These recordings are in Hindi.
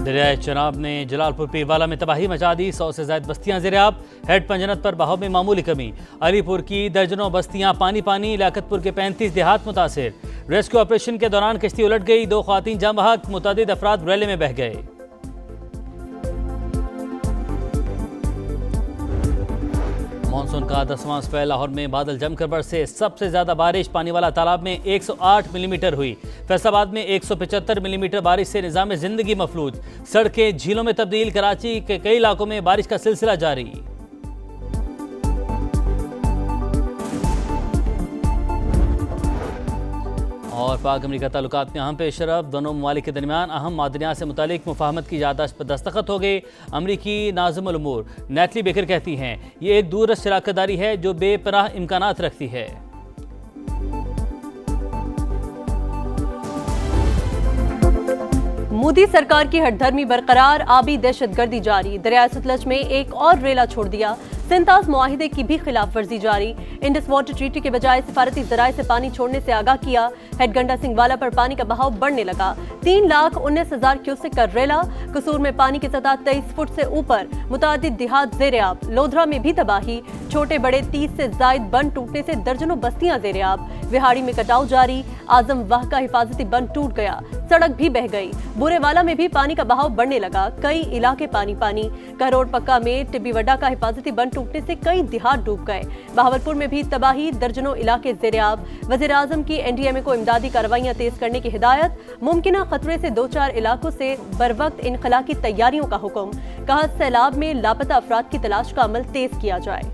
दरियाए चनाब ने जलालपुर पीरवाला में तबाही मचा दी। 100 से ज्यादा बस्तियां ज़ेर-आब। हेड पंजनत पर बहाव में मामूली कमी। अलीपुर की दर्जनों बस्तियां पानी पानी। लियाकतपुर के 35 देहात मुतासिर। रेस्क्यू ऑपरेशन के दौरान कश्ती उलट गई। 2 ख्वातीन जाम बहक। मुतअद्दिद अफराद रेले में बह गए। मानसून का 10वां स्पेल। लाहौर में बादल जमकर बरसे। सबसे ज्यादा बारिश पानी वाला तालाब में 108 मिलीमीटर हुई। फैसलाबाद में 175 मिलीमीटर बारिश से निजाम जिंदगी मफलूज। सड़कें झीलों में तब्दील। कराची के कई इलाकों में बारिश का सिलसिला जारी। और पाक अमरीका ताल्लुकात में अहम पेशरफ। दोनों ममालिक के दरमियान अहम मादनियात से मुतालिक मुफाहमत की याददाश्त पर दस्तखत हो गए। अमरीकी नाज़िमुल उमूर नेटली बेकर कहती हैं ये एक दूरदराज शराकतदारी है जो बेपनाह इम्कानात रखती है। मोदी सरकार की हठधर्मी बरकरार। आबी दहशतगर्दी जारी। दरियाए सतलज में एक और रेला छोड़ दिया। सिंतास मुआहिदे की भी खिलाफ वर्जी जारी। इंडस वाटर ट्रीटी के बजाय सिफारती जराये से पानी छोड़ने से आगाह किया। हेड गंडा सिंगवाला पर पानी का बहाव बढ़ने लगा। 3,19,000 क्यूसेक का रेला। कसूर में पानी की सतह 23 फुट से ऊपर। मुतादिद देहात ज़ेर-आब। लोधरा में भी तबाही। छोटे बड़े 30 से जायद बंद टूटने से दर्जनों बस्तियां ज़ेर-आब। विहाड़ी में कटाव जारी। आजम वाह का हिफाजती बंद टूट गया। सड़क भी बह गई। बुरेवाला में भी पानी का बहाव बढ़ने लगा। कई इलाके पानी पानी। करोड़ पक्का में टिब्बीवड्डा का हिफाजती बंद टूटने से कई देहात डूब गए। बहावलपुर में भी तबाही। दर्जनों इलाके ज़ेर-आब। वज़ीर आज़म की NDMA को इमदादी कार्रवाइयां तेज करने की हिदायत। मुमकिना खतरे से 2-4 इलाकों से बरवक्त इनखला की तैयारियों का हुक्म। कहा सैलाब में लापता अफराद की तलाश का अमल तेज किया जाए।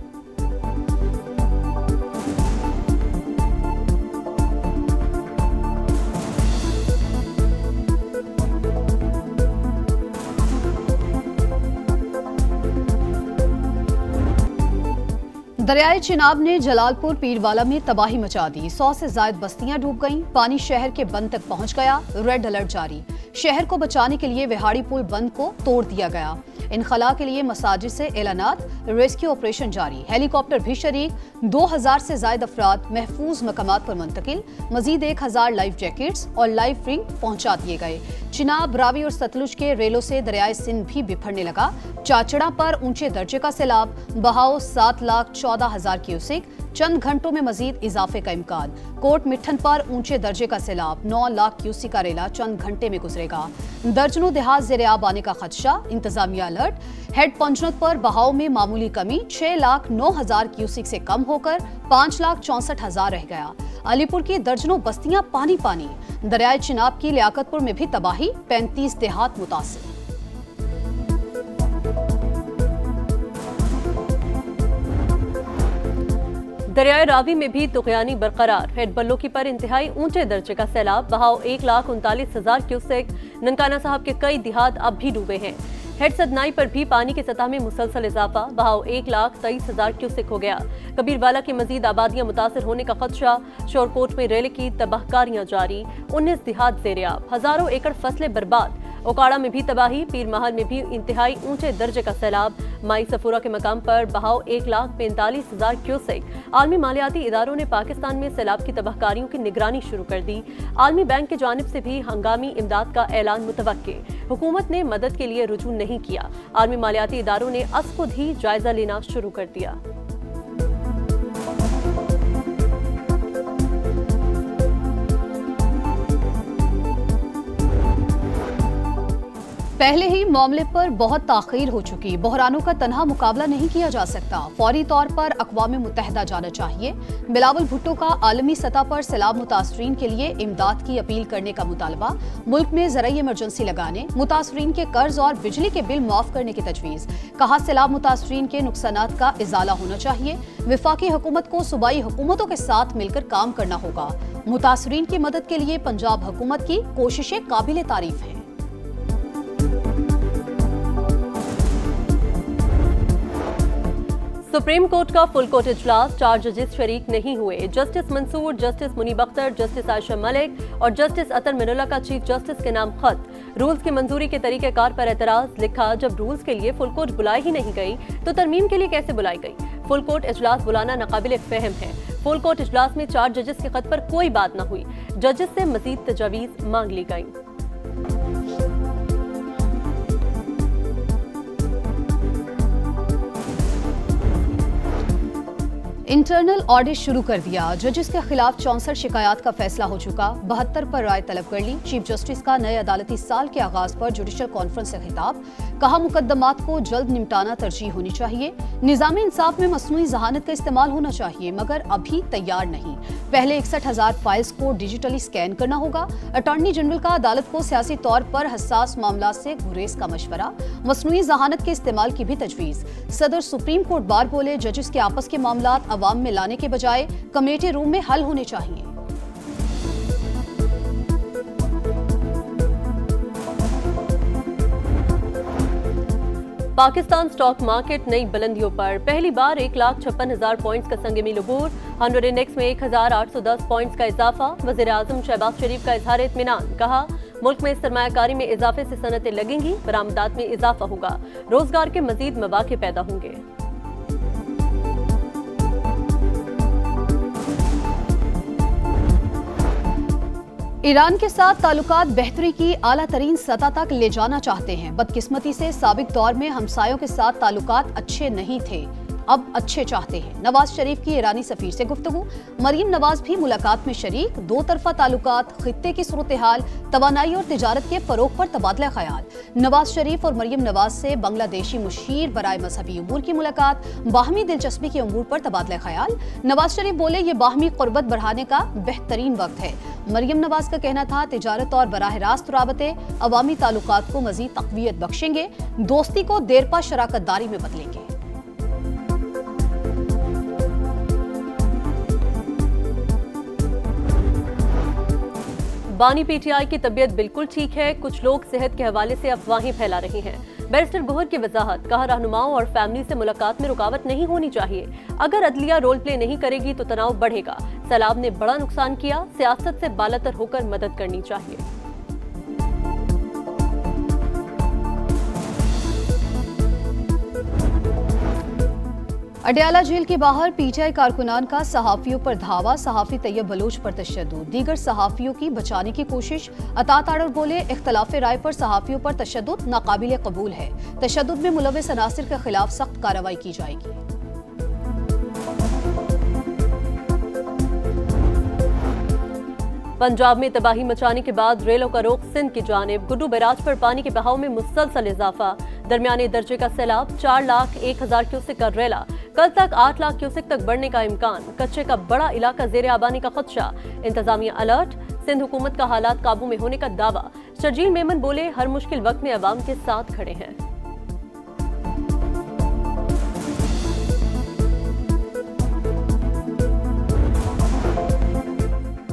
दरियाए चिनाब ने जलालपुर पीरवाला में तबाही मचा दी। 100 से ज्यादा बस्तियां डूब गईं। पानी शहर के बंद तक पहुंच गया। रेड अलर्ट जारी। शहर को बचाने के लिए विहाड़ी पुल बंद को तोड़ दिया गया। इनखला के लिए मसाजिद से एलानात। रेस्क्यू ऑपरेशन जारी। हेलीकॉप्टर भी शरीक। 2000 से ज्यादा अफराद महफूज मकामात पर मुंतकिल। मजीद 1000 लाइफ जैकेट्स और लाइफ रिंग पहुंचा दिए गए। चिनाब, रावी और सतलुज के रेलों से दरियाए सिंध भी बिफरने लगा। चाचड़ा पर ऊंचे दर्जे का सैलाब। बहाव 7,14,000 क्यूसेक। चंद घंटों में मजीद इजाफे का इम्कान। कोट मिठन पर ऊंचे दर्जे का सैलाब। 9 लाख क्यूसेक का रेला चंद घंटे में गुजरेगा। दर्जनों देहात ज़ेर-आब आने का खदशा। इंतजामिया अलर्ट। हेड पंजनत पर बहाव में मामूली कमी। 6,09,000 क्यूसेक से कम होकर 5,64,000 रह गया। अलीपुर की दर्जनों बस्तियां पानी पानी। दरियाए चिनाब की लियाकतपुर में भी तबाही। 35 देहात मुतासिर। दरियाए रावी में भी तुगयानी बरकरार। हेड बल्लोकी पर इंतहाई ऊंचे दर्जे का सैलाब। बहाव 1,39,000 क्यूसेक। ननकाना साहब के कई देहात अब भी डूबे हैं। हेड सदनाई पर भी पानी की सतह में मुसलसल इजाफा। बहाव 1,23,000 क्यूसेक हो गया। कबीरवाला की मजीद आबादियां मुतासर होने का खदशा। शोरकोट में रेल की तबाहकारियां जारी। 19 देहात ज़ेर-आब। हजारों एकड़ फसलें बर्बाद। ओकाड़ा में भी तबाही। पीर महल में भी इंतहाई ऊंचे दर्जे का सैलाब। माई सफूरा के मकाम पर बहाव 1,45,000 क्यूसेक। आलमी मालियाती इदारों ने पाकिस्तान में सैलाब की तबाहकारियों की निगरानी शुरू कर दी। आलमी बैंक की जानिब से भी हंगामी इमदाद का ऐलान मुतवक्के। हुकूमत ने मदद के लिए रुजू नहीं किया। आलमी मालियाती इदारों ने अस खुद ही जायजा लेना शुरू कर दिया। पहले ही मामले पर बहुत ताखीर हो चुकी। बहरानों का तन्हा मुकाबला नहीं किया जा सकता। फौरी तौर पर अक़वाम मुत्तहिदा जाना चाहिए। बिलावल भुट्टो का आलमी सतह पर सैलाब मुतासरीन के लिए इमदाद की अपील करने का मुतालबा। मुल्क में ज़राई इमरजेंसी लगाने, मुतासरीन के कर्ज और बिजली के बिल माफ करने की तजवीज़। कहा सैलाब मुतासरीन के नुकसानात का इजाला होना चाहिए। वफाकी हुकूमत को सूबाई हुकूमतों के साथ मिलकर काम करना होगा। मुतासरीन की मदद के लिए पंजाब हुकूमत की कोशिशें काबिल तारीफ हैं। सुप्रीम कोर्ट का फुल कोर्ट इजलास। 4 जजेस शरीक नहीं हुए। Justice Mansoor, justice Munib Akhtar, justice Ayesha Malik और जस्टिस अतर मिनुल्लाह का चीफ जस्टिस के नाम खत। रूल्स की मंजूरी के तरीकेकार पर एतराज। लिखा जब रूल्स के लिए फुल कोर्ट बुलाई ही नहीं गई तो तरमीम के लिए कैसे बुलाई गई। फुल कोर्ट इजलास बुलाना नाकाबिल फहम है। फुल कोर्ट इजलास में 4 जजेस के खत पर कोई बात न हुई। जजेस से मजीद तजावीज मांग ली गई। इंटरनल ऑडिट शुरू कर दिया। जजेस के खिलाफ 64 शिकायत का फैसला हो चुका। 72 पर राय तलब कर ली। चीफ जस्टिस का नए अदालती साल के आगाज पर जुडिशल कॉन्फ्रेंस से खिताब। कहा मुकदमात को जल्द निपटाना तरजीह होनी चाहिए। निजाम इंसाफ में मसनूई जहानत का इस्तेमाल होना चाहिए, मगर अभी तैयार नहीं। पहले 61,000 फाइल्स को डिजिटली स्कैन करना होगा। अटॉर्नी जनरल का अदालत को सियासी तौर पर हसास मामला से गुरेज का मशवरा। मसनूई जहानत के इस्तेमाल की भी तजवीज। सदर सुप्रीम कोर्ट बार बोले, जजेस के आपस के मामला अवाम में लाने के बजाय कमेटी रूम में हल होने चाहिए। पाकिस्तान स्टॉक मार्केट नई बुलंदियों पर। पहली बार 1,56,000 पॉइंट्स का संग मिल अबूर। 100 इंडेक्स में 1,810 पॉइंट्स का इजाफा। वज़ीर आज़म शहबाज शरीफ का इजहार इत्मीनान। कहा मुल्क में सरमायाकारी में इजाफे से सनतें लगेंगी, बरामदात में इजाफा होगा, रोजगार के मजीद मौके पैदा होंगे। ईरान के साथ ताल्लुकात बेहतरी की आला तरीन सतह तक ले जाना चाहते हैं। बदकिस्मती से साबिक दौर में हमसायों के साथ ताल्लुकात अच्छे नहीं थे, अब अच्छे चाहते हैं। नवाज शरीफ की ईरानी सफीर से गुफ्तगू। मरियम नवाज भी मुलाकात में शरीक। दो तरफा ताल्लुकात, खित्ते की सूरत हाल, तवानाई और तिजारत के फरोग पर तबादला ख्याल। नवाज शरीफ और मरियम नवाज से बांग्लादेशी मुशीर बराए मजहबी उमूर की मुलाकात। बाहमी दिलचस्पी के उमूर पर तबादला ख्याल। नवाज शरीफ बोले, ये बाहमी कुर्बत बढ़ाने का बेहतरीन वक्त है। मरियम नवाज का कहना था, तिजारत और बराह रास्त राबते अवामी ताल्लुकात को मजीद तक़वियत बख्शेंगे, दोस्ती को देरपा शराकतदारी में बदलेंगे। बानी पीटीआई की तबीयत बिल्कुल ठीक है, कुछ लोग सेहत के हवाले से अफवाहें फैला रहे हैं। बैरिस्टर गोहर की वजाहत। कहा रहनुमाओं और फैमिली से मुलाकात में रुकावट नहीं होनी चाहिए। अगर अदलिया रोल प्ले नहीं करेगी तो तनाव बढ़ेगा। सैलाब ने बड़ा नुकसान किया, सियासत से बालातर होकर मदद करनी चाहिए। अडयाला जेल के बाहर पीटीआई कारकुनान का सहाफियों पर धावा। सहाफी तैयब बलोच पर तशद्दुद। दीगर सहाफियों की बचाने की कोशिश। अतात आड़र बोले, इख्तलाफ राय पर सहाफियों पर तशद्दुद नाकाबिले कबूल है। तशद्दुद में मुलव्वस अनासिर के खिलाफ सख्त कार्रवाई की जाएगी। पंजाब में तबाही मचाने के बाद रेलों का रुख सिंध की जानिब। गुड्डू बैराज पर पानी के बहाव में मुसलसल इजाफा। दरमियाने दर्जे का सैलाब। 4,01,000 क्यूसेक का रेला। कल तक 8 लाख क्यूसेक तक बढ़ने का इम्कान। कच्चे का बड़ा इलाका जेर आबानी का खदशा। इंतजामिया अलर्ट। सिंध हुकूमत का हालात काबू में होने का दावा। शर्जील मेमन बोले, हर मुश्किल वक्त में अवाम के साथ खड़े हैं।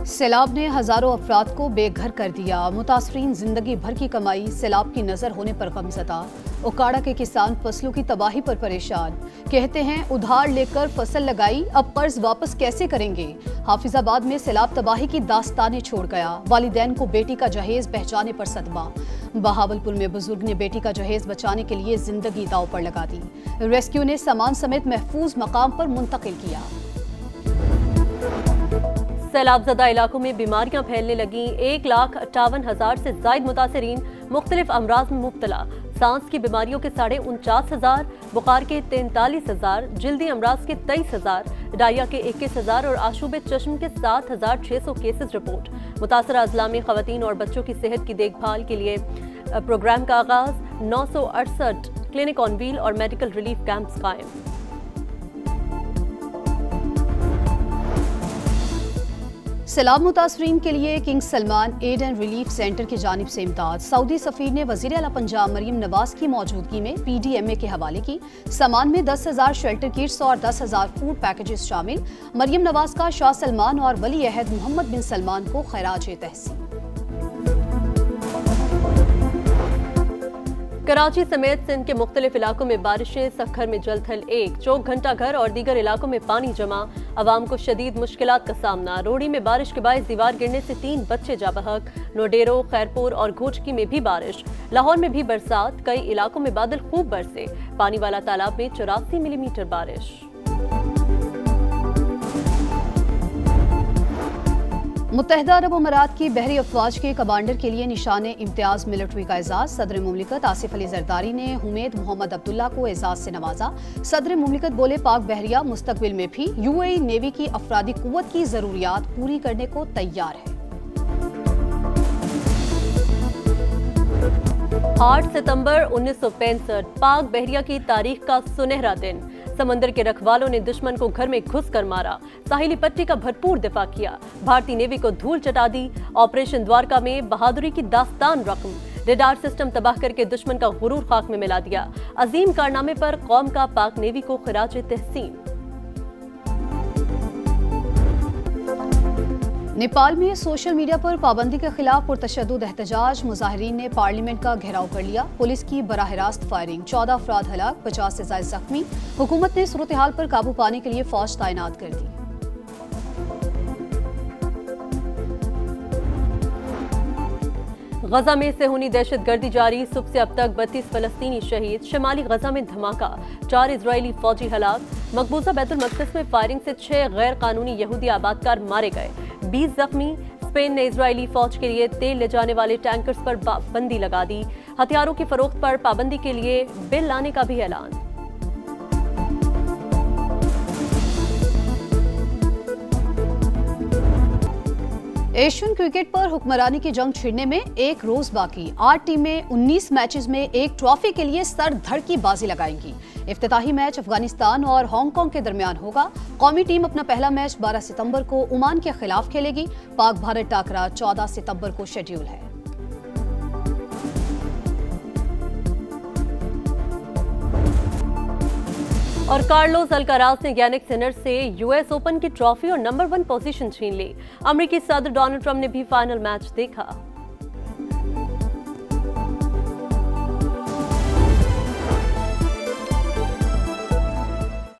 सैलाब ने हजारों अफराद को बेघर कर दिया। मुतासरीन जिंदगी भर की कमाई सैलाब की नजर होने पर गमज़दा। उकाड़ा के किसान फसलों की तबाही पर परेशान। कहते हैं, उधार लेकर फसल लगाई, अब कर्ज वापस कैसे करेंगे। हाफिजाबाद में सैलाब तबाही की दास्तानें छोड़ गया। वालिदैन को बेटी का जहेज बहचाने पर सदमा। बहावलपुर में बुजुर्ग ने बेटी का जहेज बचाने के लिए जिंदगी दांव पर लगा दी। रेस्क्यू ने सामान समेत महफूज मकाम पर मुंतकिल किया। सैलाबजदा इलाकों में बीमारियां फैलने लगी। 1,58,000 से जायद मुतासरीन मुख्तलिफ अमराज में मुब्तला। सांस की बीमारियों के 49,500, बुखार के 43,000, जल्दी अमराज के 23,000, डायरिया के 21,000 और आशूब चश्म के 7,600 केसेस रिपोर्ट। मुतासरा अजला में खवातीन और बच्चों की सेहत की देखभाल के लिए प्रोग्राम का आगाज। 968 क्लिनिक ऑन व्हील और मेडिकल रिलीफ कैंप्स कायम। सैलाब मुतासरीन के लिए King Salman aid and relief centre की जानिब से इमदाद। सऊदी सफीर ने वजीर आला पंजाब मरियम नवाज की मौजूदगी में PDMA के हवाले की। सामान में 10,000 शेल्टर किट्स और 10,000 फूड पैकेजेस शामिल। मरियम नवाज का शाह सलमान और वली अहद मोहम्मद बिन सलमान को खैराज तहसीन। कराची समेत सिंध के मुख्तलिफ इलाकों में बारिशें। सखर में जलथल 1, चौक घंटा घर और दीगर इलाकों में पानी जमा। अवाम को शदीद मुश्किलात का सामना। रोड़ी में बारिश के बायस दीवार गिरने से 3 बच्चे जा बहक। नोडेरो, खैरपुर और घोचकी में भी बारिश। लाहौर में भी बरसात। कई इलाकों में बादल खूब बरसे। पानी वाला तालाब में 84 मिलीमीटर बारिश। मुत्तहिदा अरब अमारात की बहरी अफवाज के कमांडर के लिए निशान इम्तियाज मिलिट्री का एजाज। सदर मुमलिकत आसिफ अली जरदारी ने हुमैद मोहम्मद अब्दुल्ला को एजाज से नवाजा। सदर मुमलिकत बोले, पाक बहरिया मुस्तकबिल में भी यूएई नेवी की अफरादी कुव्वत की जरूरियात पूरी करने को तैयार है। 8 सितंबर 1965 पाक बहरिया की तारीख का सुनहरा दिन। समंदर के रखवालों ने दुश्मन को घर में घुसकर मारा, साहिली पट्टी का भरपूर दिफा किया, भारतीय नेवी को धूल चटा दी। ऑपरेशन द्वारका में बहादुरी की दास्तान रकम, रेडार सिस्टम तबाह करके दुश्मन का गुरूर खाक में मिला दिया। अजीम कारनामे पर कौम का पाक नेवी को खिराज तहसीन। नेपाल में सोशल मीडिया पर पाबंदी के खिलाफ पुरतशद्दुद एहतजाज। मुजाहिरीन ने पार्लियामेंट का घेराव कर लिया। पुलिस की बराह रास्त फायरिंग, 14 अफराद हलाक, 50 से ज्यादा जख्मी। हुकूमत ने सूरत हाल पर काबू पाने के लिए फौज तैनात कर दी। गजा में सेहूनी दहशतगर्दी जारी। सुबह से अब तक 32 फलस्तीनी शहीद। शिमाली गजा में धमाका, 4 इजरायली फौजी हलाक। मकबूजा बैतुल मक़दस में फायरिंग से 6 गैर कानूनी यहूदी आबादकार मारे गए, 20 जख्मी। स्पेन ने इजरायली फौज के लिए तेल ले जाने वाले टैंकर्स पर पाबंदी लगा दी। हथियारों की फरोख्त पर पाबंदी के लिए बिल लाने का भी ऐलान। एशियन क्रिकेट पर हुक्मरानी की जंग छिड़ने में एक रोज बाकी। 8 टीमें 19 मैचेस में एक ट्रॉफी के लिए सर धड़ की बाजी लगाएंगी। इफ्तिताही मैच अफगानिस्तान और हांगकांग के दरमियान होगा। कौमी टीम अपना पहला मैच 12 सितंबर को ओमान के खिलाफ खेलेगी। पाक भारत टाकरा 14 सितंबर को शेड्यूल है। और कार्लोस अल्काराज ने यानिक सिनर से यूएस ओपन की ट्रॉफी और नंबर 1 पोजीशन छीन ली। अमेरिकी सदर डोनाल्ड ट्रंप ने भी फाइनल मैच देखा।